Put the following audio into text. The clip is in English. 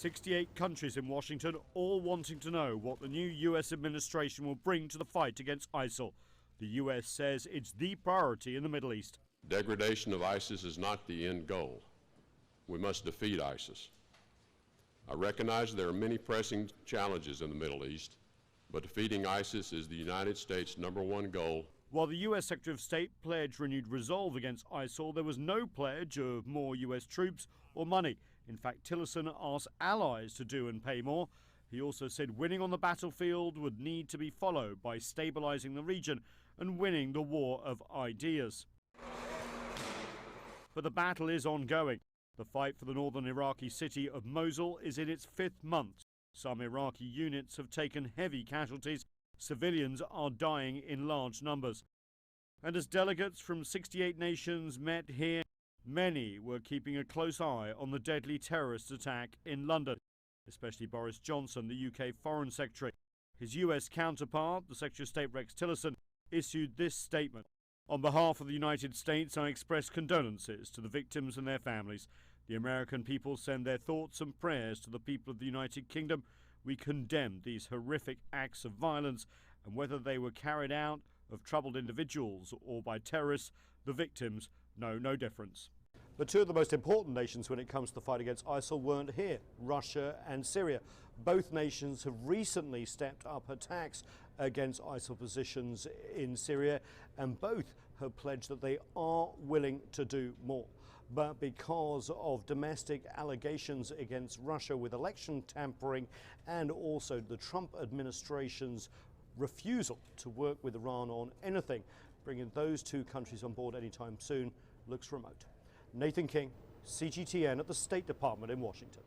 68 countries in Washington, all wanting to know what the new US administration will bring to the fight against ISIL. The US says it's the priority in the Middle East. Degradation of ISIS is not the end goal. We must defeat ISIS. I recognize there are many pressing challenges in the Middle East, but defeating ISIS is the United States' #1 goal. While the US Secretary of State pledged renewed resolve against ISIL, there was no pledge of more US troops or money. In fact, Tillerson asked allies to do and pay more. He also said winning on the battlefield would need to be followed by stabilizing the region and winning the war of ideas. But the battle is ongoing. The fight for the northern Iraqi city of Mosul is in its 5th month. Some Iraqi units have taken heavy casualties. Civilians are dying in large numbers. And as delegates from 68 nations met here, many were keeping a close eye on the deadly terrorist attack in London, especially Boris Johnson, the UK Foreign Secretary. His US counterpart, the Secretary of State Rex Tillerson, issued this statement. On behalf of the United States, I express condolences to the victims and their families. The American people send their thoughts and prayers to the people of the United Kingdom. We condemn these horrific acts of violence, and whether they were carried out of troubled individuals or by terrorists, the victims know no difference. But two of the most important nations when it comes to the fight against ISIL weren't here, Russia and Syria. Both nations have recently stepped up attacks against ISIL positions in Syria, and both have pledged that they are willing to do more. But because of domestic allegations against Russia with election tampering and also the Trump administration's refusal to work with Iran on anything, bringing those two countries on board anytime soon looks remote. Nathan King, CGTN at the State Department in Washington.